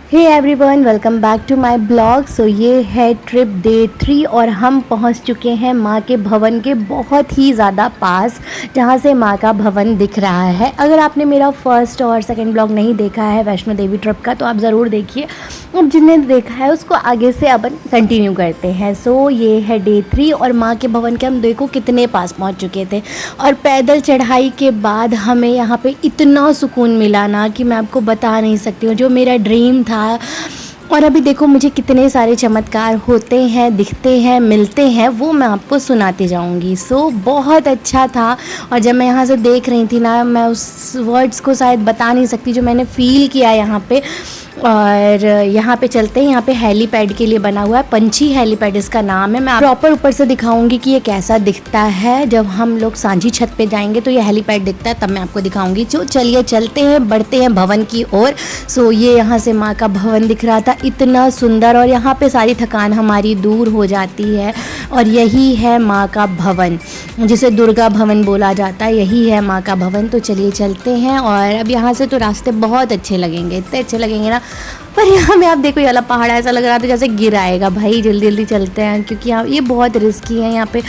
Hey everyone, welcome back to my blog. So ये है trip day 3 और हम पहुंच चुके हैं माँ के भवन के बहुत ही ज़्यादा पास, जहाँ से माँ का भवन दिख रहा है। अगर आपने मेरा फर्स्ट और सेकंड ब्लॉग नहीं देखा है वैष्णो देवी ट्रिप का तो आप ज़रूर देखिए, और जिन्हें देखा है उसको आगे से अपन कंटिन्यू करते हैं। सो ये है डे 3 और माँ के भवन के हम देखो कितने पास पहुँच चुके थे, और पैदल चढ़ाई के बाद हमें यहाँ पर इतना सुकून मिला ना कि मैं आपको बता नहीं सकती हूँ। जो मेरा ड्रीम था, और अभी देखो मुझे कितने सारे चमत्कार होते हैं, दिखते हैं, मिलते हैं, वो मैं आपको सुनाती जाऊंगी। सो बहुत अच्छा था। और जब मैं यहाँ से देख रही थी ना, मैं उस वर्ड्स को शायद बता नहीं सकती जो मैंने फ़ील किया यहाँ पे। और यहाँ पे चलते हैं, यहाँ पे हेलीपैड के लिए बना हुआ है, पंछी हेलीपैड इसका नाम है। मैं प्रॉपर ऊपर से दिखाऊंगी कि ये कैसा दिखता है। जब हम लोग सांझी छत पे जाएंगे तो ये हेलीपैड दिखता है, तब मैं आपको दिखाऊंगी। जो चलिए चलते हैं, बढ़ते हैं भवन की ओर। सो ये यहाँ से माँ का भवन दिख रहा था, इतना सुंदर, और यहाँ पे सारी थकान हमारी दूर हो जाती है। और यही है माँ का भवन, जिसे दुर्गा भवन बोला जाता है, यही है माँ का भवन। तो चलिए चलते हैं। और अब यहाँ से तो रास्ते बहुत अच्छे लगेंगे, इतने अच्छे लगेंगे ना। पर यहाँ में आप देखो, ये वाला पहाड़ ऐसा लग रहा था जैसे गिर आएगा। भाई जल्दी जल्दी चलते हैं, क्योंकि यहाँ ये बहुत रिस्की है। यहाँ पे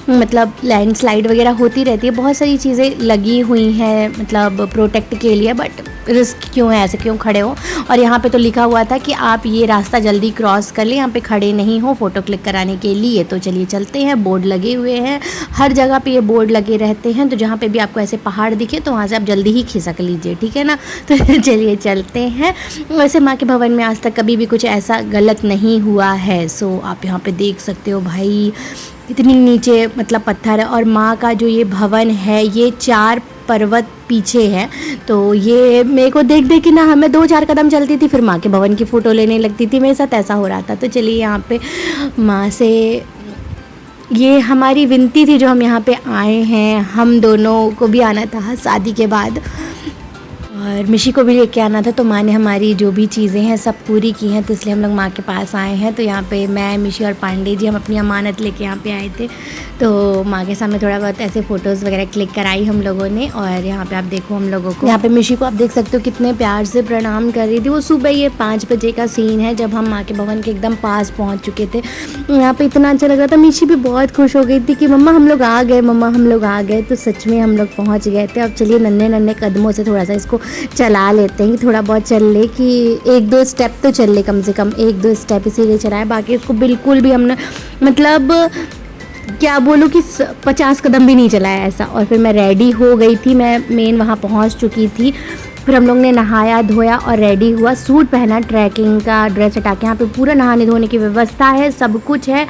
मतलब लैंडस्लाइड वगैरह होती रहती है, बहुत सारी चीज़ें लगी हुई हैं मतलब प्रोटेक्ट के लिए, बट रिस्क क्यों है, ऐसे क्यों खड़े हो। और यहाँ पे तो लिखा हुआ था कि आप ये रास्ता जल्दी क्रॉस कर लें, यहाँ पे खड़े नहीं हो फ़ोटो क्लिक कराने के लिए। तो चलिए चलते हैं। बोर्ड लगे हुए हैं, हर जगह पे ये बोर्ड लगे रहते हैं, तो जहाँ पे भी आपको ऐसे पहाड़ दिखे तो वहाँ से आप जल्दी ही खिसक लीजिए, ठीक है ना। तो चलिए चलते हैं। वैसे माँ के भवन में आज तक कभी भी कुछ ऐसा गलत नहीं हुआ है। सो आप यहाँ पे देख सकते हो भाई, इतनी नीचे मतलब पत्थर है। और माँ का जो ये भवन है, ये 4 पर्वत पीछे है। तो ये मेरे को देख देख के ना, हमें 2-4 कदम चलती थी फिर माँ के भवन की फ़ोटो लेने लगती थी, मेरे साथ ऐसा हो रहा था। तो चलिए यहाँ पे माँ से ये हमारी विनती थी जो हम यहाँ पे आए हैं। हम दोनों को भी आना था शादी के बाद, और मिशी को भी लेके आना था। तो माँ ने हमारी जो भी चीज़ें हैं सब पूरी की हैं, तो इसलिए हम लोग माँ के पास आए हैं। तो यहाँ पे मैं, मिशी और पांडे जी, हम अपनी अमानत लेके यहाँ पे आए थे। तो माँ के सामने थोड़ा बहुत ऐसे फ़ोटोज़ वगैरह क्लिक कराई हम लोगों ने। और यहाँ पे आप देखो हम लोगों को, यहाँ पे मिशी को आप देख सकते हो कितने प्यार से प्रणाम कर रही थी। वो सुबह ये 5 बजे का सीन है, जब हम माँ के भवन के एकदम पास पहुँच चुके थे। यहाँ पर इतना अच्छा लग रहा था। मिशी भी बहुत खुश हो गई थी कि मम्मा हम लोग आ गए, मम्मा हम लोग आ गए। तो सच में हम लोग पहुँच गए थे। अब चलिए नन्हे नन्हे कदमों से थोड़ा सा इसको चला लेते हैं, थोड़ा बहुत चल ले, कि 1-2 स्टेप तो चल ले, कम से कम 1-2 स्टेप इसीलिए चलाए। बाकी उसको बिल्कुल भी हमने मतलब क्या बोलूँ कि 50 कदम भी नहीं चलाया ऐसा। और फिर मैं रेडी हो गई थी, मैं मेन वहाँ पहुँच चुकी थी। फिर हम लोग ने नहाया धोया और रेडी हुआ, सूट पहना, ट्रैकिंग का ड्रेस हटा के। यहाँ पे पूरा नहाने धोने की व्यवस्था है, सब कुछ है।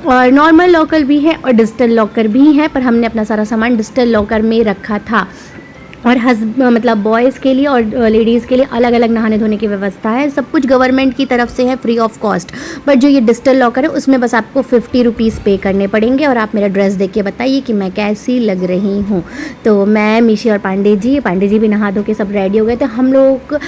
और नॉर्मल लॉकर भी है और डिजिटल लॉकर भी है, पर हमने अपना सारा सामान डिजिटल लॉकर में रखा था। और मतलब बॉयज़ के लिए और लेडीज़ के लिए अलग अलग नहाने धोने की व्यवस्था है। सब कुछ गवर्नमेंट की तरफ से है, फ्री ऑफ कॉस्ट। बट जो ये डिजिटल लॉकर है उसमें बस आपको 50 रुपीज़ पे करने पड़ेंगे। और आप मेरा ड्रेस देख के बताइए कि मैं कैसी लग रही हूँ। तो मैं, मिशी और पांडे जी भी नहा धो के सब रेडी हो गए थे। हम लोग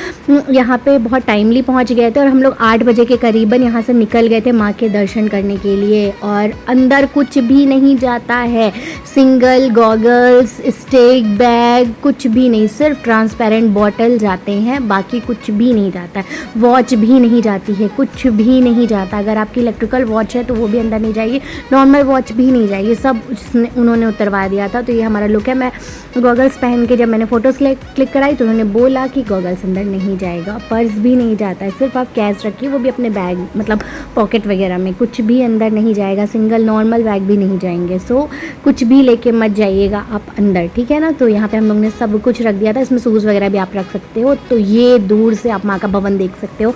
यहाँ पे बहुत टाइमली पहुँच गए थे, और हम लोग 8 बजे के करीबन यहाँ से निकल गए थे माँ के दर्शन करने के लिए। और अंदर कुछ भी नहीं जाता है, सिंगल गॉगल्स, स्टेक बैग, कुछ भी नहीं, सिर्फ ट्रांसपेरेंट बॉटल जाते हैं, बाकी कुछ भी नहीं जाता है। वॉच भी नहीं जाती है, कुछ भी नहीं जाता। अगर आपकी इलेक्ट्रिकल वॉच है तो वो भी अंदर नहीं जाएगी, नॉर्मल वॉच भी नहीं जाएगी, सब उन्होंने उतरवा दिया था। तो ये हमारा लुक है। मैं गॉगल्स पहन के जब मैंने फ़ोटोज़ क्लिक कराई तो उन्होंने बोला कि गॉगल्स अंदर नहीं जाएगा, पर्स भी नहीं जाता है, सिर्फ आप कैश रखिए, वो भी अपने बैग मतलब पॉकेट वगैरह में, कुछ भी अंदर नहीं जाएगा, सिंगल नॉर्मल बैग भी नहीं जाएंगे। सो कुछ भी लेके मत जाइएगा आप अंदर, ठीक है ना। तो यहाँ पे हम लोग ने सब कुछ रख दिया था, इसमें शूज़ वगैरह भी आप रख सकते हो। तो ये दूर से आप माँ का भवन देख सकते हो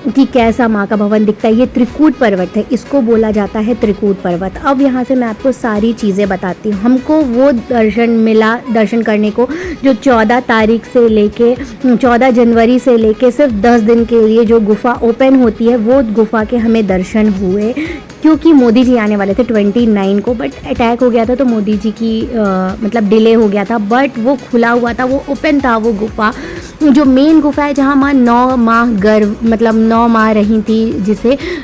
कि कैसा माँ का भवन दिखता है। ये त्रिकूट पर्वत है, इसको बोला जाता है त्रिकूट पर्वत। अब यहाँ से मैं आपको सारी चीज़ें बताती हूँ। हमको वो दर्शन मिला, दर्शन करने को, जो 14 तारीख से लेके 14 जनवरी से लेके सिर्फ 10 दिन के लिए जो गुफ़ा ओपन होती है, वो गुफ़ा के हमें दर्शन हुए। क्योंकि मोदी जी आने वाले थे 29 को, बट अटैक हो गया था तो मोदी जी की मतलब डिले हो गया था। बट वो खुला हुआ था, वो ओपन था वो गुफ़ा, जो मेन गुफ़ा है जहाँ माँ 9 माह गर्भ मतलब 9 माह रही थी,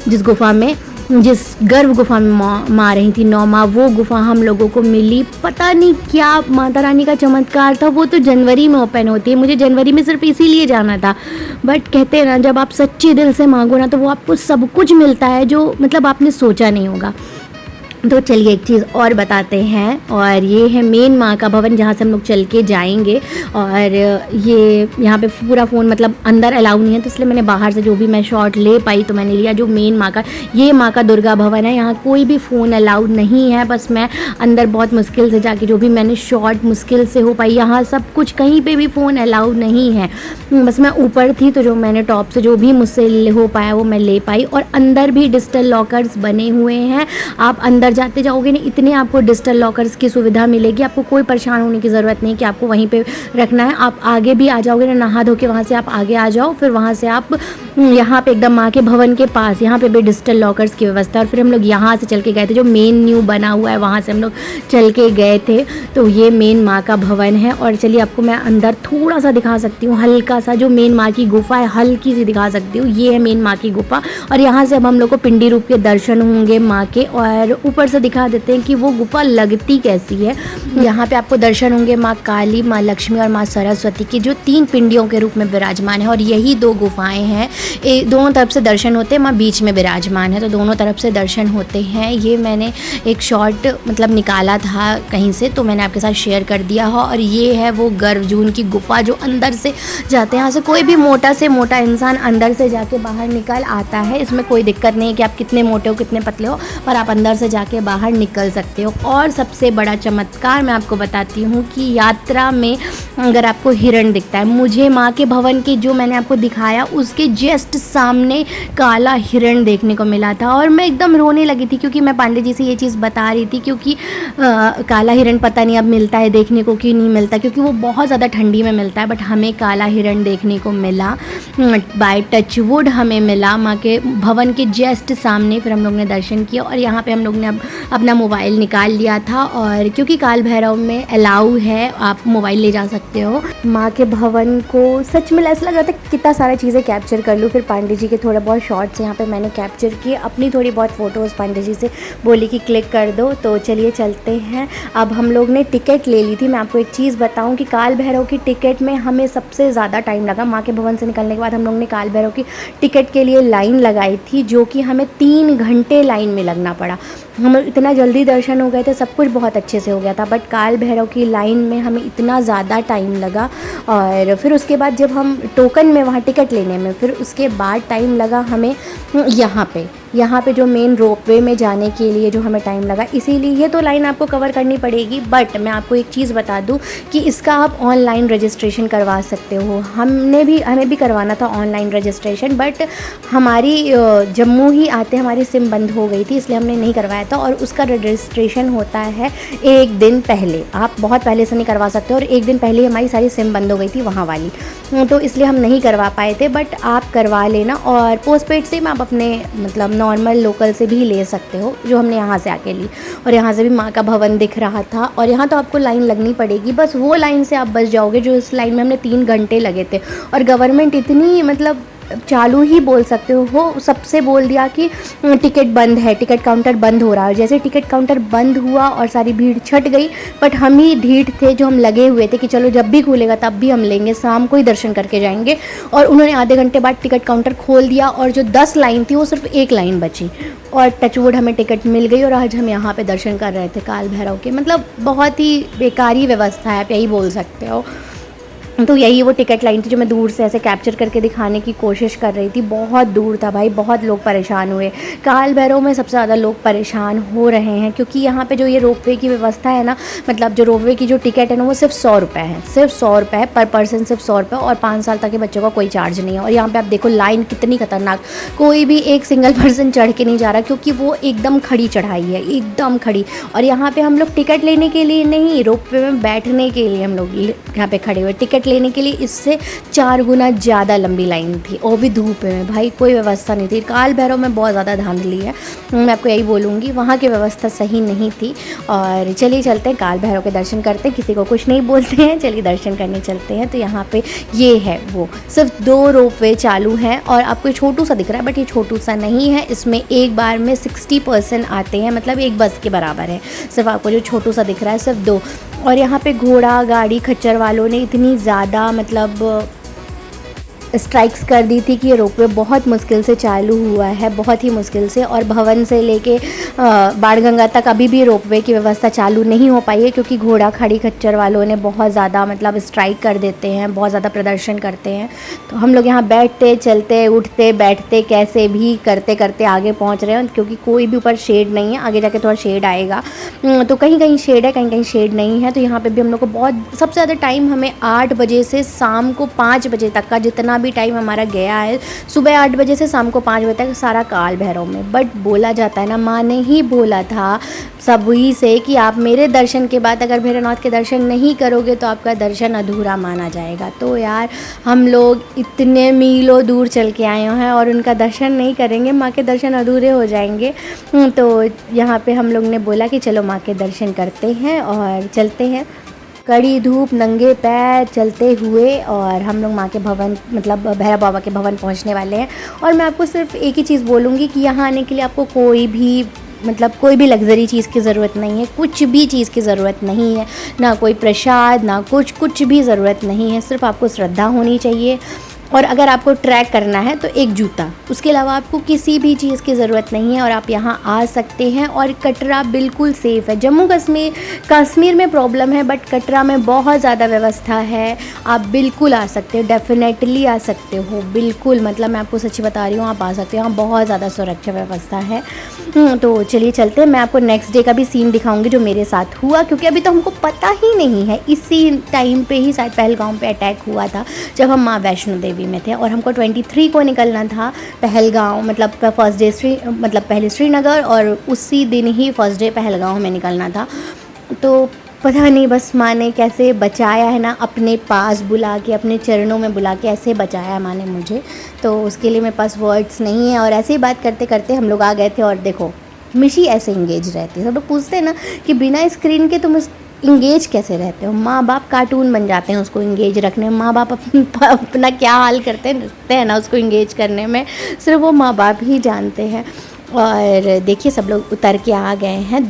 जिस गुफ़ा में जिस गर्भ गुफा में माँ रही थी 9 माह, वो गुफा हम लोगों को मिली। पता नहीं क्या माता रानी का चमत्कार था। वो तो जनवरी में ओपन होती है, मुझे जनवरी में सिर्फ इसीलिए जाना था। बट कहते हैं ना, जब आप सच्चे दिल से मांगो ना तो वो आपको सब कुछ मिलता है जो मतलब आपने सोचा नहीं होगा। तो चलिए एक चीज़ और बताते हैं, और ये है मेन माँ का भवन जहाँ से हम लोग चल के जाएंगे। और ये यहाँ पे पूरा फ़ोन मतलब अंदर अलाउ नहीं है, तो इसलिए मैंने बाहर से जो भी मैं शॉट ले पाई तो मैंने लिया। जो मेन माँ का, ये माँ का दुर्गा भवन है, यहाँ कोई भी फ़ोन अलाउड नहीं है। बस मैं अंदर बहुत मुश्किल से जाके जो भी मैंने शॉट मुश्किल से हो पाई, यहाँ सब कुछ कहीं पर भी फ़ोन अलाउड नहीं है। बस मैं ऊपर थी तो जो मैंने टॉप से जो भी मुझसे हो पाया वो मैं ले पाई। और अंदर भी डिजिटल लॉकर्स बने हुए हैं। आप अंदर जाते जाओगे ना, इतने आपको डिजिटल लॉकर्स की सुविधा मिलेगी, आपको कोई परेशान होने की ज़रूरत नहीं कि आपको वहीं पे रखना है। आप आगे भी आ जाओगे ना, नहा धो के वहाँ से आप आगे आ जाओ, फिर वहाँ से आप यहाँ पे एकदम माँ के भवन के पास यहाँ पे भी डिजिटल लॉकर्स की व्यवस्था है। और फिर हम लोग यहाँ से चल के गए थे, जो मेन न्यू बना हुआ है वहाँ से हम लोग चल के गए थे। तो ये मेन माँ का भवन है। और चलिए आपको मैं अंदर थोड़ा सा दिखा सकती हूँ, हल्का सा जो मेन माँ की गुफा है हल्की सी दिखा सकती हूँ। ये है मेन माँ की गुफा, और यहाँ से अब हम लोग को पिंडी रूप के दर्शन होंगे माँ के। और ऊपर से दिखा देते हैं कि वो गुफा लगती कैसी है। यहाँ पे आपको दर्शन होंगे माँ काली, माँ लक्ष्मी और माँ सरस्वती की, जो 3 पिंडियों के रूप में विराजमान है। और यही 2 गुफाएं हैं, दोनों तरफ से दर्शन होते हैं। माँ बीच में विराजमान है, तो दोनों तरफ से दर्शन होते हैं। ये मैंने एक शॉट मतलब निकाला था कहीं से, तो मैंने आपके साथ शेयर कर दिया हो। और ये है वो गर्भजून की गुफा जो अंदर से जाते हैं। यहाँ से कोई भी मोटा से मोटा इंसान अंदर से जाके बाहर निकल आता है। इसमें कोई दिक्कत नहीं है कि आप कितने मोटे हो कितने पतले हो, पर आप अंदर से जाके बाहर निकल सकते हो। और सबसे बड़ा चमत्कार मैं आपको बताती हूँ कि यात्रा में अगर आपको हिरण दिखता है, मुझे माँ के भवन के जो मैंने आपको दिखाया उसके जस्ट सामने काला हिरण देखने को मिला था। और मैं एकदम रोने लगी थी, क्योंकि मैं पांडे जी से ये चीज़ बता रही थी, क्योंकि काला हिरण पता नहीं अब मिलता है देखने को कि नहीं मिलता, क्योंकि वो बहुत ज़्यादा ठंडी में मिलता है। बट हमें काला हिरण देखने को मिला, बाय टच वुड हमें मिला माँ के भवन के जस्ट सामने। फिर हम लोग ने दर्शन किया, और यहाँ पे हम लोग ने अब अपना मोबाइल निकाल लिया था। और क्योंकि काल भैरव में अलाउ है, आप मोबाइल ले जा सकते हो। माँ के भवन को सच में ऐसा लग रहा था कितना सारा चीज़ें कैप्चर कर लूँ। फिर पांडे जी के थोड़े बहुत शॉट्स यहाँ पे मैंने कैप्चर किए, अपनी थोड़ी बहुत फ़ोटोज़ पांडे जी से बोली कि क्लिक कर दो। तो चलिए चलते हैं। अब हम लोग ने टिकट ले ली थी। मैं आपको एक चीज़ बताऊँ कि काल भैरव की टिकट में हमें सबसे ज़्यादा टाइम लगा। माँ के भवन से निकलने के बाद हम लोग ने काल भैरव की टिकट के लिए लाइन लगाई थी, जो कि हमें 3 घंटे लाइन में लगना पड़ा। हम इतना जल्दी दर्शन हो गए थे, सब कुछ बहुत अच्छे से हो गया था, बट काल भैरव की लाइन में हमें इतना ज़्यादा टाइम लगा। और फिर उसके बाद जब हम टोकन में वहाँ टिकट लेने में, फिर उसके बाद टाइम लगा हमें यहाँ पे जो मेन रोपवे में जाने के लिए जो हमें टाइम लगा। इसीलिए ये तो लाइन आपको कवर करनी पड़ेगी। बट मैं आपको एक चीज़ बता दूँ कि इसका आप ऑनलाइन रजिस्ट्रेशन करवा सकते हो। हमें भी करवाना था ऑनलाइन रजिस्ट्रेशन, बट हमारी जम्मू ही आते हमारी सिम बंद हो गई थी, इसलिए हमने नहीं करवाया था। और उसका रजिस्ट्रेशन होता है 1 दिन पहले, आप बहुत पहले से नहीं करवा सकते। और 1 दिन पहले हमारी सारी सिम बंद हो गई थी वहाँ वाली, तो इसलिए हम नहीं करवा पाए थे। बट आप करवा लेना। और पोस्टपेड सिम आप अपने मतलब नॉर्मल लोकल से भी ले सकते हो, जो हमने यहाँ से आके ली। और यहाँ से भी माँ का भवन दिख रहा था। और यहाँ तो आपको लाइन लगनी पड़ेगी, बस वो लाइन से आप बच जाओगे जो इस लाइन में हमने 3 घंटे लगे थे। और गवर्नमेंट इतनी मतलब चालू ही बोल सकते हो, सबसे बोल दिया कि टिकट बंद है, टिकट काउंटर बंद हो रहा है। जैसे टिकट काउंटर बंद हुआ और सारी भीड़ छट गई, बट हम ही ढीठ थे जो हम लगे हुए थे कि चलो जब भी खुलेगा तब भी हम लेंगे, शाम को ही दर्शन करके जाएंगे। और उन्होंने आधे घंटे बाद टिकट काउंटर खोल दिया, और जो 10 लाइन थी वो सिर्फ 1 लाइन बची, और टचवुड हमें टिकट मिल गई। और आज हम यहाँ पे दर्शन कर रहे थे काल भैरव के। मतलब बहुत ही बेकारी व्यवस्था है, आप यही बोल सकते हो। तो यही वो टिकट लाइन थी जो मैं दूर से ऐसे कैप्चर करके दिखाने की कोशिश कर रही थी। बहुत दूर था भाई, बहुत लोग परेशान हुए। काल भैरव में सबसे ज़्यादा लोग परेशान हो रहे हैं, क्योंकि यहाँ पे जो ये रोपवे की व्यवस्था है ना, मतलब जो रोपवे की जो टिकट है ना, वो सिर्फ 100 रुपये है, सिर्फ 100 रुपये है पर पर्सन, सिर्फ 100 रुपये। और 5 साल तक के बच्चों का कोई चार्ज नहीं है। और यहाँ पर आप देखो लाइन कितनी खतरनाक, कोई भी एक सिंगल पर्सन चढ़ के नहीं जा रहा, क्योंकि वो एकदम खड़ी चढ़ाई है, एकदम खड़ी। और यहाँ पर हम लोग टिकट लेने के लिए नहीं, रोपवे में बैठने के लिए हम लोग यहाँ पर खड़े हुए। टिकट टिकट लेने के लिए इससे 4 गुना ज़्यादा लंबी लाइन थी, और भी धूप में भाई, कोई व्यवस्था नहीं थी। काल भैरव में बहुत ज़्यादा धांधली है, मैं आपको यही बोलूँगी, वहाँ की व्यवस्था सही नहीं थी। और चलिए चलते हैं काल भैरव के दर्शन करते हैं, किसी को कुछ नहीं बोलते हैं, चलिए दर्शन करने चलते हैं। तो यहाँ पे ये है वो, सिर्फ 2 रोपवे चालू हैं और आपको छोटू सा दिख रहा है, बट ये छोटू सा नहीं है, इसमें एक बार में 60% आते हैं, मतलब एक बस के बराबर है। सिर्फ आपको जो छोटू सा दिख रहा है सिर्फ 2। और यहाँ पे घोड़ा गाड़ी खच्चर वालों ने इतनी ज़्यादा मतलब स्ट्राइक्स कर दी थी कि ये रोपवे बहुत मुश्किल से चालू हुआ है, बहुत ही मुश्किल से। और भवन से लेके बाणगंगा तक अभी भी रोपवे की व्यवस्था चालू नहीं हो पाई है, क्योंकि घोड़ा खाड़ी खच्चर वालों ने बहुत ज़्यादा मतलब स्ट्राइक कर देते हैं, बहुत ज़्यादा प्रदर्शन करते हैं। तो हम लोग यहाँ बैठते चलते उठते बैठते कैसे भी करते करते आगे पहुँच रहे हैं, क्योंकि कोई भी ऊपर शेड नहीं है, आगे जाके थोड़ा शेड आएगा। तो कहीं कहीं शेड है, कहीं कहीं शेड नहीं है। तो यहाँ पर भी हम लोग को बहुत सबसे ज़्यादा टाइम हमें 8 बजे से शाम को 5 बजे तक का जितना भी टाइम हमारा गया है, सुबह 8 बजे से शाम को 5 बजे तक सारा काल भैरव में। बट बोला जाता है ना, माँ ने ही बोला था सभी से कि आप मेरे दर्शन के बाद अगर भैरवनाथ के दर्शन नहीं करोगे तो आपका दर्शन अधूरा माना जाएगा। तो यार हम लोग इतने मीलों दूर चल के आए हैं और उनका दर्शन नहीं करेंगे, माँ के दर्शन अधूरे हो जाएंगे। तो यहाँ पे हम लोग ने बोला कि चलो माँ के दर्शन करते हैं और चलते हैं। कड़ी धूप नंगे पैर चलते हुए और हम लोग माँ के भवन मतलब भैरव बाबा के भवन पहुँचने वाले हैं। और मैं आपको सिर्फ एक ही चीज़ बोलूँगी कि यहाँ आने के लिए आपको कोई भी लग्जरी चीज़ की ज़रूरत नहीं है, कुछ भी चीज़ की ज़रूरत नहीं है, ना कोई प्रसाद ना कुछ भी ज़रूरत नहीं है। सिर्फ आपको श्रद्धा होनी चाहिए, और अगर आपको ट्रैक करना है तो एक जूता, उसके अलावा आपको किसी भी चीज़ की ज़रूरत नहीं है और आप यहाँ आ सकते हैं। और कटरा बिल्कुल सेफ़ है। जम्मू कश्मीर में प्रॉब्लम है, बट कटरा में बहुत ज़्यादा व्यवस्था है, आप बिल्कुल आ सकते हो, डेफिनेटली आ सकते हो, बिल्कुल मतलब मैं आपको सच्ची बता रही हूँ, आप आ सकते हो, यहाँ बहुत ज़्यादा सुरक्षा व्यवस्था है। तो चलिए चलते हैं। मैं आपको नेक्स्ट डे का भी सीन दिखाऊंगी जो मेरे साथ हुआ, क्योंकि अभी तो हमको पता ही नहीं है, इसी टाइम पे ही शायद पहलगाम पे अटैक हुआ था जब हम माँ वैष्णो देवी में थे, और हमको 23 को निकलना था पहलगाम, मतलब फर्स्ट डे पहले श्रीनगर और उसी दिन ही फर्स्ट डे पहलगाम में निकलना था। तो पता नहीं बस माँ ने कैसे बचाया है ना, अपने पास बुला के, अपने चरणों में बुला के ऐसे बचाया माँ ने मुझे, तो उसके लिए मेरे पास वर्ड्स नहीं है। और ऐसे ही बात करते करते हम लोग आ गए थे। और देखो मिशी ऐसे इंगेज रहती है, सब लोग पूछते हैं ना कि बिना स्क्रीन के तुम इंगेज कैसे रहते हो। माँ बाप कार्टून बन जाते हैं उसको इंगेज रखने में, माँ बाप अपना क्या हाल करते हैं ना उसको इंगेज करने में, सिर्फ वो माँ बाप ही जानते हैं। और देखिए सब लोग उतर के आ गए हैं।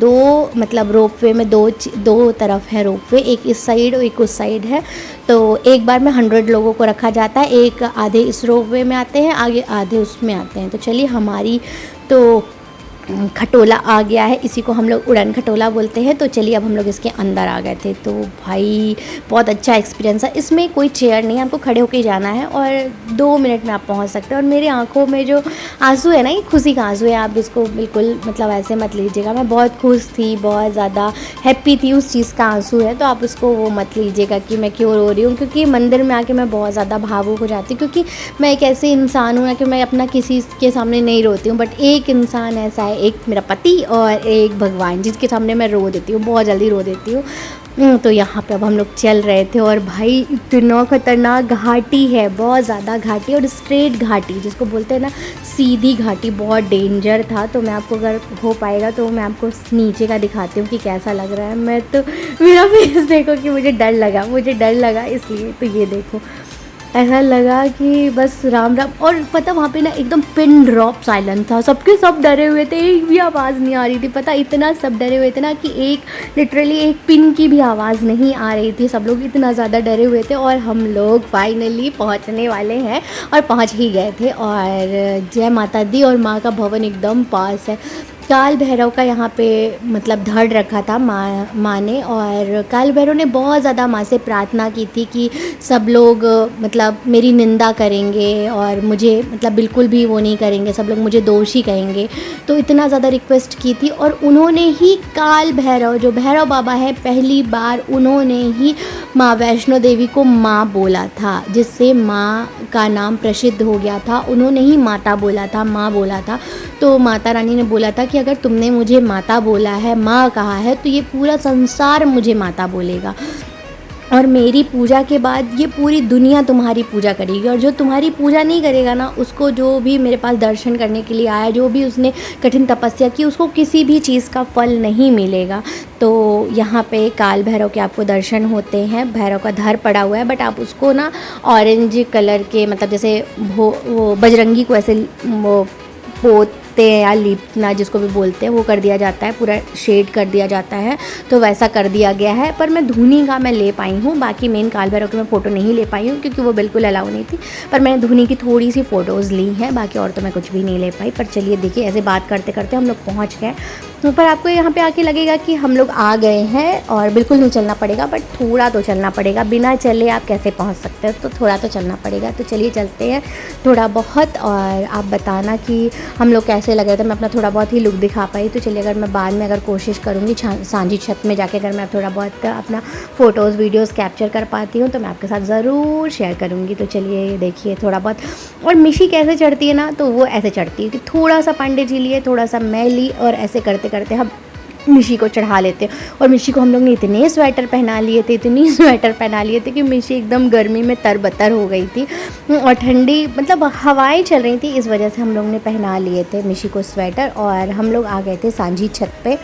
रोपवे में दो तरफ है रोपवे, एक इस साइड और एक उस साइड है। तो एक बार में 100 लोगों को रखा जाता है, एक आधे इस रोपवे में आते हैं, आगे आधे उसमें आते हैं। तो चलिए हमारी तो खटोला आ गया है, इसी को हम लोग उड़न खटोला बोलते हैं। तो चलिए अब हम लोग इसके अंदर आ गए थे। तो भाई बहुत अच्छा एक्सपीरियंस है। इसमें कोई चेयर नहीं है, आपको खड़े होकर जाना है और 2 मिनट में आप पहुंच सकते हैं। और मेरे आंखों में जो आंसू है ना, ये खुशी का आंसू है, आप इसको बिल्कुल ऐसे मत लीजिएगा। मैं बहुत खुश थी, बहुत ज़्यादा हैप्पी थी, उस चीज़ का आंसू है, तो आप उसको वो मत लीजिएगा कि मैं क्यों रो रही हूँ। क्योंकि मंदिर में आके मैं बहुत ज़्यादा भावुक हो जाती हूँ, क्योंकि मैं एक ऐसे इंसान हूँ ना कि मैं अपना किसी के सामने नहीं रोती हूँ, बट एक इंसान ऐसा है, एक मेरा पति और एक भगवान, जिसके सामने मैं रो देती हूँ, बहुत जल्दी रो देती हूँ। तो यहाँ पे अब हम लोग चल रहे थे और भाई इतना ख़तरनाक घाटी है, बहुत ज़्यादा घाटी, और स्ट्रेट घाटी जिसको बोलते हैं ना, सीधी घाटी, बहुत डेंजर था। तो मैं आपको अगर हो पाएगा तो मैं आपको नीचे का दिखाती हूँ कि कैसा लग रहा है। मैं तो मेरा फेस देखो कि मुझे डर लगा इसलिए। तो ये देखो ऐसा लगा कि बस राम राम। और पता वहाँ पे ना एकदम पिन ड्रॉप साइलेंस था, सब डरे हुए थे, एक भी आवाज़ नहीं आ रही थी। पता इतना सब डरे हुए थे ना कि लिटरली एक पिन की भी आवाज़ नहीं आ रही थी, सब लोग इतना ज़्यादा डरे हुए थे। और हम लोग फाइनली पहुँचने वाले हैं और पहुँच ही गए थे। और जय माता दी, और माँ का भवन एकदम पास है। काल भैरव का यहाँ पे धड़ रखा था माँ ने, और काल भैरव ने बहुत ज़्यादा माँ से प्रार्थना की थी कि सब लोग मेरी निंदा करेंगे और मुझे बिल्कुल भी वो नहीं करेंगे, सब लोग मुझे दोषी कहेंगे। तो इतना ज़्यादा रिक्वेस्ट की थी, और उन्होंने ही काल भैरव, जो भैरव बाबा है, पहली बार उन्होंने ही माँ वैष्णो देवी को माँ बोला था, जिससे माँ का नाम प्रसिद्ध हो गया था। उन्होंने ही माता बोला था, माँ बोला था। तो माता रानी ने बोला था कि अगर तुमने मुझे माता बोला है, माँ कहा है, तो ये पूरा संसार मुझे माता बोलेगा। और मेरी पूजा के बाद ये पूरी दुनिया तुम्हारी पूजा करेगी, और जो तुम्हारी पूजा नहीं करेगा ना, उसको, जो भी मेरे पास दर्शन करने के लिए आया, जो भी उसने कठिन तपस्या की, उसको किसी भी चीज़ का फल नहीं मिलेगा। तो यहाँ पे काल भैरव के आपको दर्शन होते हैं। भैरव का धर पड़ा हुआ है, बट आप उसको ना ऑरेंज कलर के, मतलब जैसे वो बजरंगी को ऐसे वो पोतते हैं या लीपना जिसको भी बोलते हैं, वो कर दिया जाता है, पूरा शेड कर दिया जाता है, तो वैसा कर दिया गया है। पर मैं धूनी का मैं ले पाई हूँ, बाकी मेन काल भैरव की मैं फ़ोटो नहीं ले पाई हूँ क्योंकि वो बिल्कुल अलाउ नहीं थी। पर मैंने धूनी की थोड़ी सी फ़ोटोज़ ली हैं, बाकी और तो मैं कुछ भी नहीं ले पाई। पर चलिए देखिए, ऐसे बात करते करते हम लोग पहुँच गए। पर आपको यहाँ पे आके लगेगा कि हम लोग आ गए हैं और बिल्कुल नहीं चलना पड़ेगा, बट थोड़ा तो चलना पड़ेगा। बिना चले आप कैसे पहुँच सकते हो, तो थोड़ा तो चलना पड़ेगा। तो चलिए चलते हैं थोड़ा बहुत, और आप बताना कि हम लोग कैसे लग रहे थे। मैं अपना थोड़ा बहुत ही लुक दिखा पाई, तो चलिए अगर मैं बाद में अगर कोशिश करूँगी सांझी छत में जाके, अगर मैं थोड़ा बहुत अपना फ़ोटोज़ वीडियोज़ कैप्चर कर पाती हूँ तो मैं आपके साथ ज़रूर शेयर करूँगी। तो चलिए देखिए थोड़ा बहुत। और मिशी कैसे चढ़ती है ना, तो वो ऐसे चढ़ती है कि थोड़ा सा पांडे जी लिए, थोड़ा सा मैं ली, और ऐसे करते करते हम मिशी को चढ़ा लेते हैं। और मिशी को हम लोग ने इतने स्वेटर पहना लिए थे, इतनी स्वेटर पहना लिए थे कि मिशी एकदम गर्मी में तरबतर हो गई थी, और ठंडी मतलब हवाएं चल रही थी, इस वजह से हम लोग ने पहना लिए थे मिशी को स्वेटर। और हम लोग आ गए थे सांझी छत पे।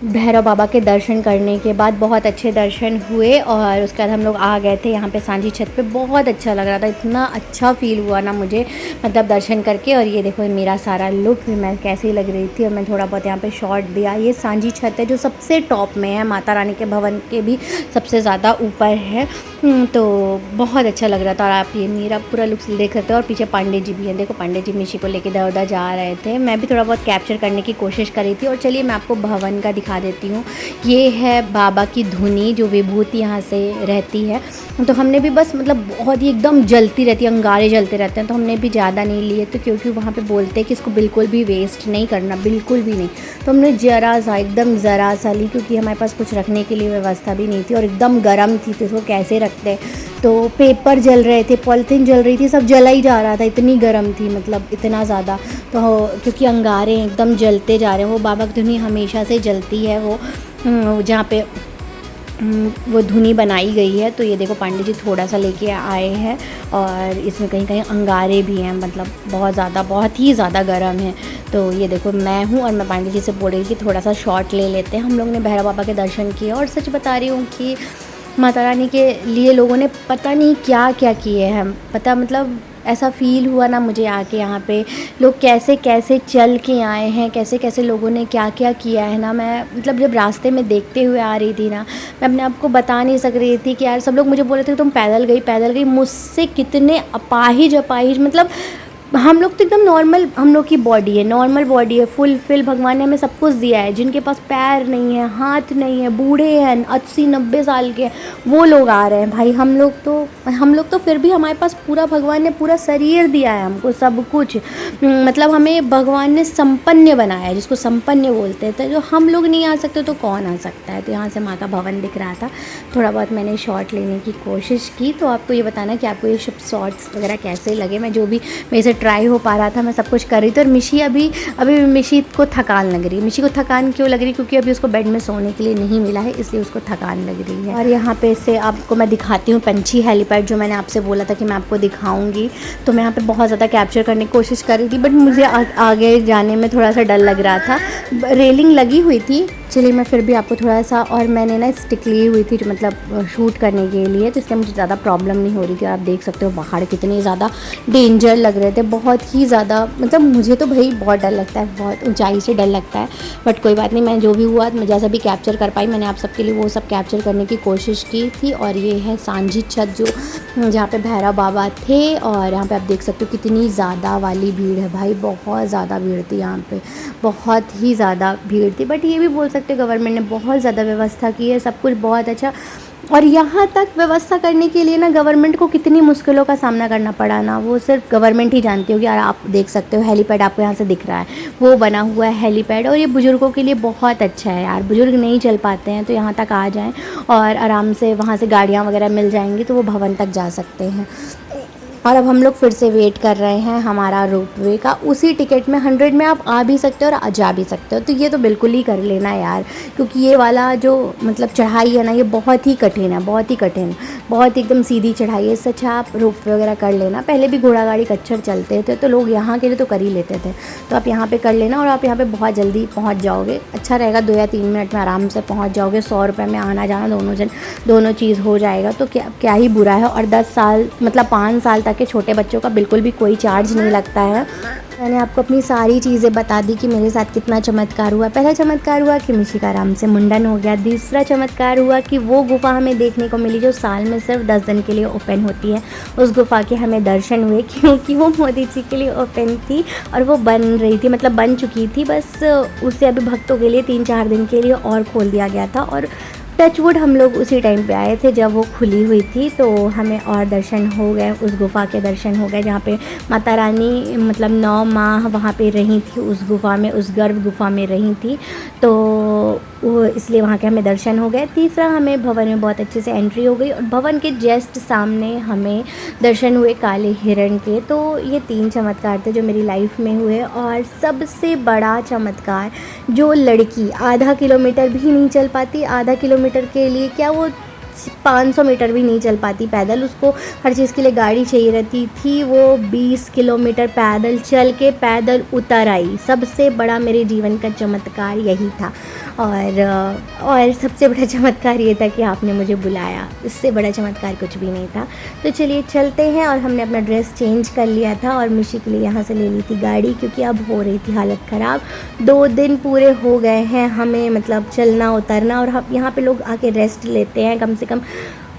भैरव बाबा के दर्शन करने के बाद बहुत अच्छे दर्शन हुए, और उसके बाद हम लोग आ गए थे यहाँ पे सांझी छत पे। बहुत अच्छा लग रहा था, इतना अच्छा फील हुआ ना मुझे, मतलब दर्शन करके। और ये देखो मेरा सारा लुक मैं कैसी लग रही थी, और मैं थोड़ा बहुत यहाँ पे शॉट दिया। ये सांझी छत है जो सबसे टॉप में है, माता रानी के भवन के भी सबसे ज़्यादा ऊपर है। तो बहुत अच्छा लग रहा था। और आप ये मेरा पूरा लुक देख रहे थे, और पीछे पांडे जी भी हैं, देखो पांडे जी मिशी को लेके इधर उधर जा रहे थे। मैं भी थोड़ा बहुत कैप्चर करने की कोशिश कर रही थी। और चलिए मैं आपको भवन का दिखा देती हूँ। ये है बाबा की धुनी, जो विभूति यहाँ से रहती है। तो हमने भी बस मतलब बहुत ही एकदम जलती रहती है, अंगारे जलते रहते हैं, तो हमने भी ज़्यादा नहीं लिए, तो क्योंकि वहाँ पे बोलते हैं कि इसको बिल्कुल भी वेस्ट नहीं करना, बिल्कुल भी नहीं। तो हमने ज़रा सा, एकदम ज़रा सा ली, क्योंकि हमारे पास कुछ रखने के लिए व्यवस्था भी नहीं थी, और एकदम गर्म थी, तो इसको कैसे रखते। तो पेपर जल रहे थे, पॉलिथीन जल रही थी, सब जला ही जा रहा था, इतनी गर्म थी, मतलब इतना ज़्यादा। तो क्योंकि अंगारे एकदम जलते जा रहे हैं, वो बाबा की धुनी हमेशा से जलती है, वो जहाँ पे वो धुनी बनाई गई है। तो ये देखो पांडे जी थोड़ा सा लेके आए हैं, और इसमें कहीं कहीं अंगारे भी हैं, मतलब बहुत ज़्यादा, बहुत ही ज़्यादा गर्म है। तो ये देखो मैं हूँ, और मैं पांडे जी से बोल रही थी कि थोड़ा सा शॉट ले लेते हैं। हम लोग ने भैरव बाबा के दर्शन किए, और सच बता रही हूँ कि माता रानी के लिए लोगों ने पता नहीं क्या क्या किए हैं, पता मतलब ऐसा फ़ील हुआ ना मुझे आके यहाँ पे, लोग कैसे कैसे चल के आए हैं, कैसे कैसे लोगों ने क्या क्या किया है ना। मैं मतलब जब रास्ते में देखते हुए आ रही थी ना, मैं अपने आप को बता नहीं सक रही थी कि यार, सब लोग मुझे बोल रहे थे तुम पैदल गई पैदल गई, मुझसे कितने अपाहिज अपाहिज, मतलब हम लोग तो एकदम नॉर्मल, हम लोग की बॉडी है, नॉर्मल बॉडी है, फुल भगवान ने हमें सब कुछ दिया है। जिनके पास पैर नहीं है, हाथ नहीं है, बूढ़े हैं, 80-90 साल के, वो लोग आ रहे हैं भाई। हम लोग तो फिर भी हमारे पास पूरा, भगवान ने पूरा शरीर दिया है हमको, सब कुछ, मतलब हमें भगवान ने संपन्न बनाया है, जिसको संपन्न बोलते हैं। तो जो हम लोग नहीं आ सकते तो कौन आ सकता है। तो यहाँ से माँ का भवन दिख रहा था, थोड़ा बहुत मैंने शॉट लेने की कोशिश की। तो आपको ये बताना कि आपको ये सब शॉट्स वगैरह कैसे लगे। मैं जो भी मेरे से ट्राई हो पा रहा था मैं सब कुछ कर रही थी। और मिशी अभी मिशी को थकान लग रही है। मिशी को थकान क्यों लग रही है? क्योंकि अभी उसको बेड में सोने के लिए नहीं मिला है, इसलिए उसको थकान लग रही है। और यहाँ पे से आपको मैं दिखाती हूँ पंछी हेलीपैड, जो मैंने आपसे बोला था कि मैं आपको दिखाऊंगी। तो मैं यहाँ पे बहुत ज़्यादा कैप्चर करने की कोशिश कर रही थी, बट मुझे आगे जाने में थोड़ा सा डर लग रहा था। रेलिंग लगी हुई थी, चलिए मैं फिर भी आपको थोड़ा सा, और मैंने ना स्टिक ली हुई थी मतलब शूट करने के लिए, तो इसलिए मुझे ज़्यादा प्रॉब्लम नहीं हो रही थी। आप देख सकते हो पहाड़ कितने ज़्यादा डेंजर लग रहे थे, बहुत ही ज़्यादा, मतलब मुझे तो भाई बहुत डर लगता है, बहुत ऊंचाई से डर लगता है। बट कोई बात नहीं, मैं जो भी हुआ मैं जैसा भी कैप्चर कर पाई, मैंने आप सबके लिए वो सब कैप्चर करने की कोशिश की थी। और ये है सांझी छत, जो जहाँ पे भैरव बाबा थे। और यहाँ पे आप देख सकते हो कितनी ज़्यादा वाली भीड़ है भाई, बहुत ज़्यादा भीड़ थी यहाँ पे, बहुत ही ज़्यादा भीड़ थी। बट ये भी बोल सकते गवर्नमेंट ने बहुत ज़्यादा व्यवस्था की है, सब कुछ बहुत अच्छा। और यहाँ तक व्यवस्था करने के लिए ना गवर्नमेंट को कितनी मुश्किलों का सामना करना पड़ा ना, वो सिर्फ गवर्नमेंट ही जानती होगी। यार आप देख सकते हो हेलीपैड आपको यहाँ से दिख रहा है, वो बना हुआ है हेलीपैड। और ये बुज़ुर्गों के लिए बहुत अच्छा है यार, बुज़ुर्ग नहीं चल पाते हैं तो यहाँ तक आ जाएं, और आराम से वहाँ से गाड़ियाँ वगैरह मिल जाएंगी तो वो भवन तक जा सकते हैं। और अब हम लोग फिर से वेट कर रहे हैं हमारा रोपवे का। उसी टिकट में 100 में आप आ भी सकते हो और जा भी सकते हो, तो ये तो बिल्कुल ही कर लेना यार, क्योंकि ये वाला जो मतलब चढ़ाई है ना, ये बहुत ही कठिन है, बहुत ही कठिन, बहुत एकदम सीधी चढ़ाई है। इससे अच्छा आप रोपवे वगैरह कर लेना। पहले भी घोड़ा गाड़ी कच्चर चलते थे तो लोग यहाँ के लिए तो कर ही लेते थे, तो आप यहाँ पर कर लेना और आप यहाँ पर बहुत जल्दी पहुँच जाओगे। अच्छा रहेगा, 2 या 3 मिनट में आराम से पहुँच जाओगे। 100 रुपये में आना जाना दोनों चीज़ हो जाएगा, तो क्या ही बुरा है। और 10 साल मतलब 5 साल तक के छोटे बच्चों का बिल्कुल भी कोई चार्ज नहीं लगता है। मैंने आपको अपनी सारी चीज़ें बता दी कि मेरे साथ कितना चमत्कार हुआ। पहला चमत्कार हुआ कि मिशी का आराम से मुंडन हो गया। दूसरा चमत्कार हुआ कि वो गुफ़ा हमें देखने को मिली जो साल में सिर्फ 10 दिन के लिए ओपन होती है। उस गुफ़ा के हमें दर्शन हुए, क्योंकि वो मोदी जी के लिए ओपन थी और वो बन रही थी, मतलब बन चुकी थी, बस उसे अभी भक्तों के लिए 3-4 दिन के लिए और खोल दिया गया था। और टचवुड हम लोग उसी टाइम पे आए थे जब वो खुली हुई थी, तो हमें और दर्शन हो गए, उस गुफ़ा के दर्शन हो गए जहाँ पे माता रानी मतलब 9 माह वहाँ पे रही थी, उस गुफ़ा में, उस गर्भ गुफ़ा में रही थी, तो वो इसलिए वहाँ के हमें दर्शन हो गए। तीसरा, हमें भवन में बहुत अच्छे से एंट्री हो गई और भवन के जस्ट सामने हमें दर्शन हुए काले हिरण के। तो ये 3 चमत्कार थे जो मेरी लाइफ में हुए। और सबसे बड़ा चमत्कार, जो लड़की आधा किलोमीटर भी नहीं चल पाती, आधा किलोमीटर के लिए क्या वो 500 मीटर भी नहीं चल पाती पैदल, उसको हर चीज़ के लिए गाड़ी चाहिए रहती थी, वो 20 किलोमीटर पैदल चल के पैदल उतर आई। सबसे बड़ा मेरे जीवन का चमत्कार यही था। और सबसे बड़ा चमत्कार ये था कि आपने मुझे बुलाया, इससे बड़ा चमत्कार कुछ भी नहीं था। तो चलिए चलते हैं। और हमने अपना ड्रेस चेंज कर लिया था और मिशी के लिए यहाँ से ले ली थी गाड़ी, क्योंकि अब हो रही थी हालत ख़राब। 2 दिन पूरे हो गए हैं हमें मतलब चलना उतरना, और हम यहाँ पे लोग आके रेस्ट लेते हैं, कम से कम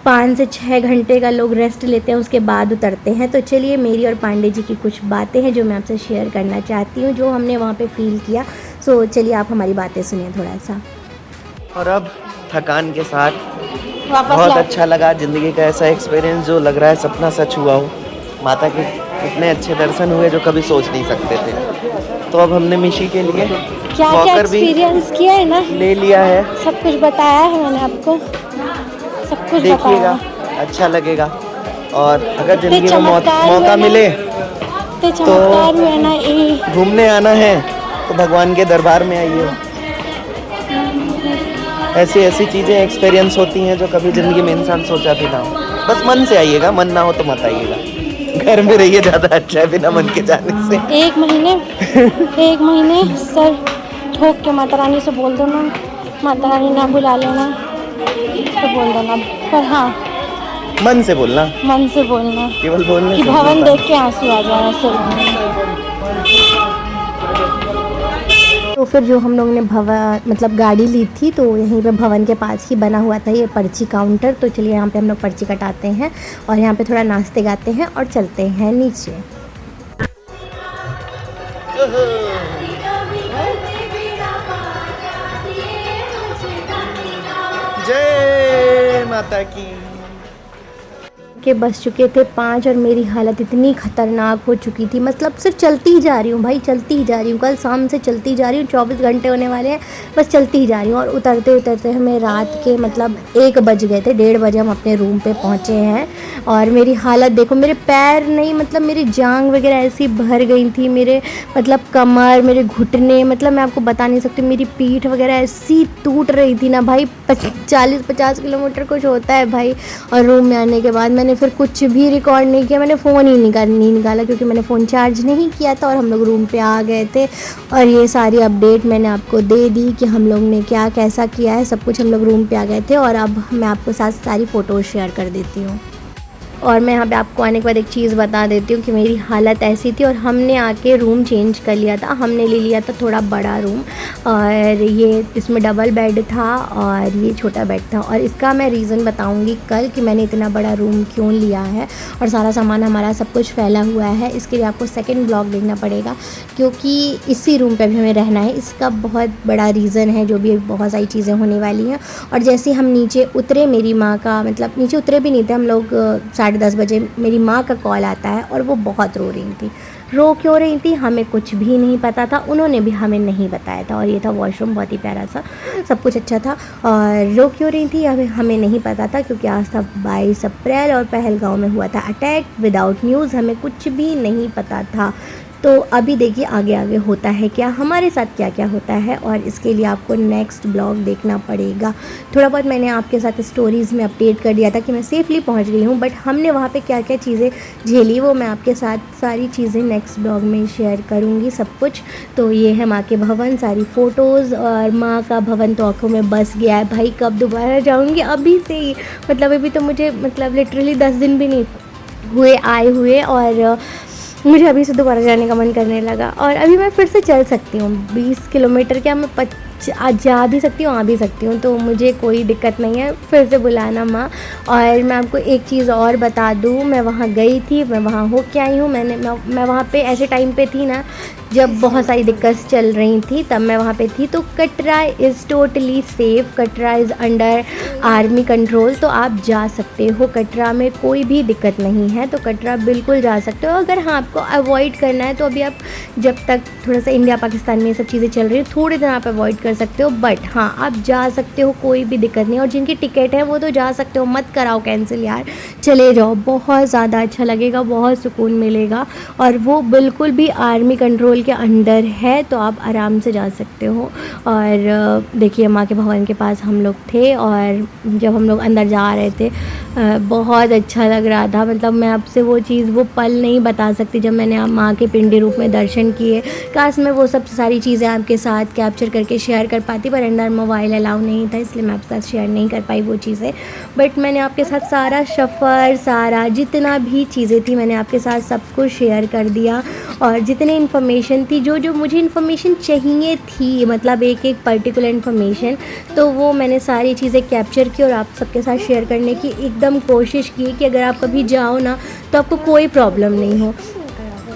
5 से 6 घंटे का लोग रेस्ट लेते हैं, उसके बाद उतरते हैं। तो चलिए, मेरी और पांडे जी की कुछ बातें हैं जो मैं आपसे शेयर करना चाहती हूँ, जो हमने वहाँ पे फ़ील किया। सो चलिए आप हमारी बातें सुनिए थोड़ा सा। और अब थकान के साथ बहुत अच्छा लगा। ज़िंदगी का ऐसा एक्सपीरियंस जो लग रहा है सपना सच हुआ हो। माता के इतने अच्छे दर्शन हुए जो कभी सोच नहीं सकते थे। तो अब हमने मिशी के लिए क्या एक्सपीरियंस किया है ना, ले लिया है, सब कुछ बताया है मैंने आपको, सब कुछ देखिएगा, अच्छा लगेगा। और अगर ज़िंदगी में मौका मिले तो घूमने आना है तो भगवान के दरबार में आइए। ऐसी ऐसी चीज़ें एक्सपीरियंस होती हैं जो कभी ज़िंदगी में इंसान सोचा भी ना हो। बस मन से आइएगा, मन ना हो तो मत आइएगा। घर में रहिए, ज़्यादा अच्छा है बिना मन के जाने से। 1 महीने सर ठोक के माता रानी से बोल दो ना, माता रानी ना बुला लेना तो बोल देना, पर हाँ मन से बोलना, केवल बोलने कि भवन देख के आंसू आ जाए सिर। तो फिर जो हम लोग ने मतलब गाड़ी ली थी, तो यहीं पे भवन के पास ही बना हुआ था ये पर्ची काउंटर। तो चलिए यहाँ पे हम लोग पर्ची कटाते हैं और यहाँ पे थोड़ा नाचते गाते हैं और चलते हैं नीचे। जय माता की। के बस चुके थे 5 और मेरी हालत इतनी ख़तरनाक हो चुकी थी, मतलब सिर्फ चलती ही जा रही हूँ भाई, चलती ही जा रही हूँ। कल शाम से चलती जा रही हूँ, 24 घंटे होने वाले हैं, बस चलती ही जा रही हूँ। और उतरते उतरते हमें रात के मतलब 1 बज गए थे, 1:30 बजे हम अपने रूम पे पहुँचे हैं। और मेरी हालत देखो, मेरे पैर नहीं, मतलब मेरी जांघ वगैरह ऐसी भर गई थी, मेरे मतलब कमर, मेरे घुटने, मतलब मैं आपको बता नहीं सकती, मेरी पीठ वगैरह ऐसी टूट रही थी ना भाई। 40-50 किलोमीटर कुछ होता है भाई। और रूम में आने के बाद मैंने फिर कुछ भी रिकॉर्ड नहीं किया, मैंने फ़ोन ही नहीं निकाला क्योंकि मैंने फ़ोन चार्ज नहीं किया था। और हम लोग रूम पे आ गए थे और ये सारी अपडेट मैंने आपको दे दी कि हम लोग ने क्या कैसा किया है, सब कुछ हम लोग रूम पे आ गए थे। और अब मैं आपको साथ सारी फ़ोटोज़ शेयर कर देती हूँ। और मैं यहाँ पे आपको आने के बाद एक चीज़ बता देती हूँ कि मेरी हालत ऐसी थी। और हमने आके रूम चेंज कर लिया था, हमने ले लिया था थोड़ा बड़ा रूम, और ये इसमें डबल बेड था और ये छोटा बेड था। और इसका मैं रीज़न बताऊँगी कल कि मैंने इतना बड़ा रूम क्यों लिया है, और सारा सामान हमारा सब कुछ फैला हुआ है। इसके लिए आपको सेकंड ब्लॉग देखना पड़ेगा, क्योंकि इसी रूम पे भी हमें रहना है। इसका बहुत बड़ा रीज़न है, जो भी बहुत सारी चीज़ें होने वाली हैं। और जैसे हम नीचे उतरे, मेरी माँ का मतलब नीचे उतरे भी नहीं थे हम लोग, 10:30 बजे मेरी माँ का कॉल आता है और वो बहुत रो रही थी। रो क्यों रही थी हमें कुछ भी नहीं पता था, उन्होंने भी हमें नहीं बताया था। और ये था वॉशरूम, बहुत ही प्यारा सा, सब कुछ अच्छा था। और रो क्यों रही थी हमें नहीं पता था, क्योंकि आज था 22 अप्रैल और पहलगाँव में हुआ था अटैक विदाउट न्यूज़, हमें कुछ भी नहीं पता था। तो अभी देखिए आगे आगे होता है क्या, हमारे साथ क्या क्या होता है, और इसके लिए आपको नेक्स्ट ब्लॉग देखना पड़ेगा। थोड़ा बहुत मैंने आपके साथ स्टोरीज़ में अपडेट कर दिया था कि मैं सेफ़ली पहुंच गई हूं, बट हमने वहां पे क्या क्या चीज़ें झेली वो मैं आपके साथ सारी चीज़ें नेक्स्ट ब्लॉग में शेयर करूंगी सब कुछ। तो ये है माँ के भवन, सारी फ़ोटोज़, और माँ का भवन तो आँखों में बस गया है भाई, कब दोबारा जाऊँगी अभी से ही। मतलब अभी तो मुझे मतलब लिटरली 10 दिन भी नहीं हुए आए हुए, और मुझे अभी से दोबारा जाने का मन करने लगा। और अभी मैं फिर से चल सकती हूँ 20 किलोमीटर, क्या मैं आज जा भी सकती हूँ, आ भी सकती हूँ, तो मुझे कोई दिक्कत नहीं है, फिर से बुलाना माँ। और मैं आपको एक चीज़ और बता दूँ, मैं वहाँ गई थी, मैं वहाँ हो के आई हूँ। मैं वहाँ पे ऐसे टाइम पे थी ना जब बहुत सारी दिक्कत चल रही थी, तब मैं वहाँ पे थी। तो Katra is totally safe, Katra is under army control, तो आप जा सकते हो, कटरा में कोई भी दिक्कत नहीं है, तो कटरा बिल्कुल जा सकते हो। अगर हाँ आपको अवॉइड करना है तो अभी आप जब तक थोड़ा सा इंडिया पाकिस्तान में ये सब चीज़ें चल रही है थोड़े दिन आप अवॉइड कर सकते हो, बट हाँ आप जा सकते हो, कोई भी दिक्कत नहीं। और जिनकी टिकट है वो तो जा सकते हो, मत कराओ कैंसिल यार, चले जाओ, बहुत ज़्यादा अच्छा लगेगा, बहुत सुकून मिलेगा। और वो बिल्कुल भी आर्मी कंट्रोल के अंडर है, तो आप आराम से जा सकते हो। और देखिए माँ के भवन के पास हम लोग थे, और जब हम लोग अंदर जा रहे थे बहुत अच्छा लग रहा था। मतलब मैं आपसे वो चीज़, वो पल नहीं बता सकती जब मैंने माँ के पिंडी रूप में दर्शन किए। काश मैं वो सब सारी चीज़ें आपके साथ कैप्चर करके शेयर कर पाती, पर अंदर मोबाइल अलाउ नहीं था, इसलिए मैं आपके साथ शेयर नहीं कर पाई वो चीज़ें। बट मैंने आपके साथ सारा सफ़र, सारा जितना भी चीज़ें थी मैंने आपके साथ सब कुछ शेयर कर दिया। और जितनी इन्फॉर्मेशन थी, जो जो मुझे इन्फॉर्मेशन चाहिए थी, मतलब एक एक पर्टिकुलर इन्फॉर्मेशन, तो वो मैंने सारी चीज़ें कैप्चर की और आप सबके साथ शेयर करने की एकदम कोशिश की कि अगर आप कभी जाओ ना तो आपको कोई प्रॉब्लम नहीं हो।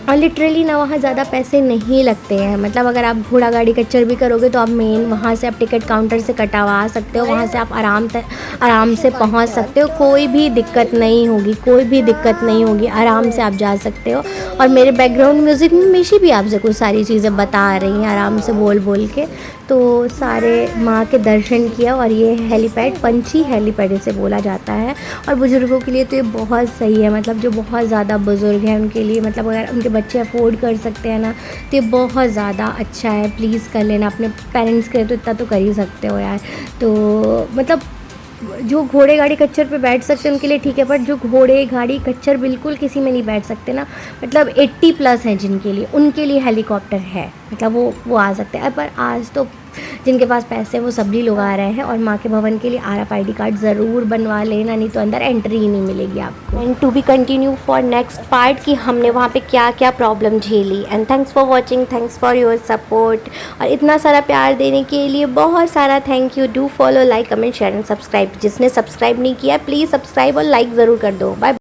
और लिटरली ना वहाँ ज़्यादा पैसे नहीं लगते हैं, मतलब अगर आप घोड़ा गाड़ी कच्चर भी करोगे तो आप मेन वहाँ से आप टिकट काउंटर से कटवा सकते हो, वहाँ से आप आराम से पहुँच सकते हो, कोई भी दिक्कत नहीं होगी, कोई भी दिक्कत नहीं होगी, आराम से आप जा सकते हो। और मेरे बैकग्राउंड म्यूज़िक में मिशी भी आपसे कुछ सारी चीज़ें बता रही हैं आराम से बोल बोल के। तो सारे माँ के दर्शन किया। और ये हेलीपैड, पंछी हेलीपैड इसे बोला जाता है, और बुज़ुर्गों के लिए तो ये बहुत सही है, मतलब जो बहुत ज़्यादा बुज़ुर्ग हैं उनके लिए, मतलब अगर उनके बच्चे अफोर्ड कर सकते हैं ना तो ये बहुत ज़्यादा अच्छा है। प्लीज़ कर लेना, अपने पेरेंट्स के लिए तो इतना तो कर ही सकते हो यार। तो मतलब जो घोड़े गाड़ी कच्चर पे बैठ सकते हैं उनके लिए ठीक है, पर जो घोड़े गाड़ी कच्चर बिल्कुल किसी में नहीं बैठ सकते ना, मतलब 80+ हैं जिनके लिए, उनके लिए हेलीकॉप्टर है, मतलब वो आ सकते हैं। पर आज तो जिनके पास पैसे हैं वो सभी लोग आ रहे हैं। और माँ के भवन के लिए RFID कार्ड ज़रूर बनवा लेना, नहीं तो अंदर एंट्री ही नहीं मिलेगी आपको। And to be continue for next part कि हमने वहाँ पे क्या क्या प्रॉब्लम झेली। And thanks for watching, thanks for your support, और इतना सारा प्यार देने के लिए बहुत सारा thank you. Do follow, like, comment, share and subscribe. जिसने सब्सक्राइब नहीं किया प्लीज़ सब्सक्राइब और लाइक ज़रूर कर दो। बाय।